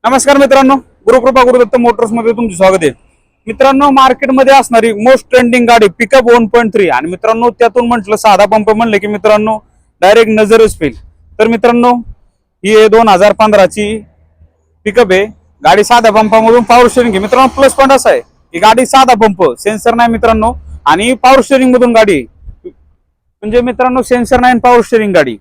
नमस्कार मित्रांनो, गुरुकृपा गुरुदत्त मोटर्स मध्ये तुमचे स्वागत आहे। मित्रांनो, मार्केटमध्ये असणारी मोस्ट ट्रेंडिंग गाडी पिकअप 1.3 आणि मित्रांनो त्यातून म्हटलं साधा पंप म्हणले की मित्रांनो डायरेक्ट नजरच फेल। तर मित्रांनो ही 2015 ची पिकअप आहे। गाडी साधा पंपामधून पॉवर स्टीअरिंग आहे। मित्रांनो प्लस पॉइंट असा आहे की गाडी साधा पंप, सेन्सर नाही मित्रांनो, आणि पॉवर स्टीअरिंग मधून गाडी म्हणजे मित्रांनो सेन्सर नाही पॉवर स्टीअरिंग गाडी।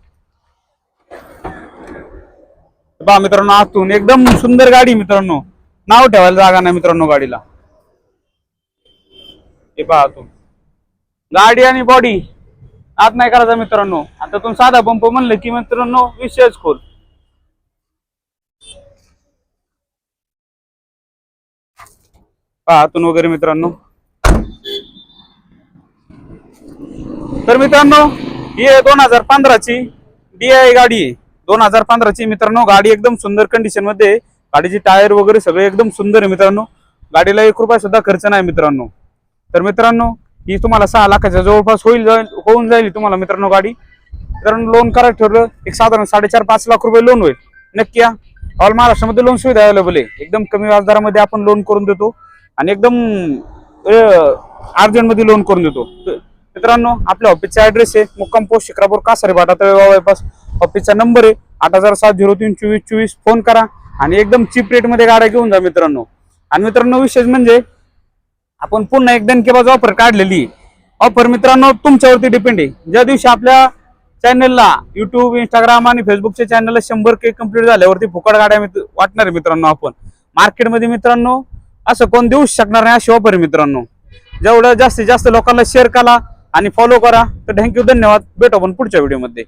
पहा मित्रांनो आतून एकदम सुंदर गाडी मित्रांनो, नाव ठेवायला जागा नाही मित्रांनो गाडीला। हे पहा आतून गाडी आणि बॉडी आत नाही करायचा मित्रांनो। आता तुम्ही साधा पंप म्हणलं की मित्रांनो विषयच खोल। पहा आतून वगैरे मित्रांनो। तर मित्रांनो ही 2015 ची DI गाडी आहे। 2015 ची मित्रांनो गाडी एकदम सुंदर कंडिशन मध्ये आहे। गाडीची टायर वगैरे सगळे एकदम सुंदर आहे मित्रांनो। गाडीला 1 रुपया सुद्धा खर्च नाही मित्रांनो। तर मित्रांनो ही तुम्हाला 6 लाखाच्या जवळपास होऊन जाईल तुम्हाला मित्रांनो गाडी। मित्रांनो लोन करायचं ठरलं एक साधारण 4.5-5 लाख रुपये लोन होईल। नक्की या, ऑल महाराष्ट्रामध्ये लोन सुविधा अवेलेबल आहे। एकदम कमी व्याजदरामध्ये आपण लोन करून देतो आणि एकदम अर्जंट मध्ये लोन करून देतो। मित्रांनो आपल्या ऑफिसचा ऍड्रेस आहे मुक्काम post Shikrapur Kasare Bata Talegaon bypass. ऑफिसचा नंबर आहे 8070032424। फोन करा आणि एकदम चीप रेट मध्ये गाड्या घेऊन जा मित्रांनो। आणि मित्रांनो विशेष म्हणजे आपण पुन्हा एक दणकेबाज ऑफर काढलेली। ऑफर मित्रांनो तुमच्यावरती डिपेंड आहे। ज्या दिवशी आपल्या चॅनलला युट्यूब, इंस्टाग्राम आणि फेसबुकच्या चॅनलला 100K कंप्लीट झाल्यावरती फुकट गाड्या वाटणार आहे मित्रांनो। आपण मार्केटमध्ये मित्रांनो असं कोण देऊ शकणार नाही अशी ऑफर आहे मित्रांनो। जेवढं जास्तीत जास्त लोकांना शेअर करा आणि फॉलो करा। तर थँक्यू, धन्यवाद। भेटू आपण पुढच्या व्हिडिओमध्ये।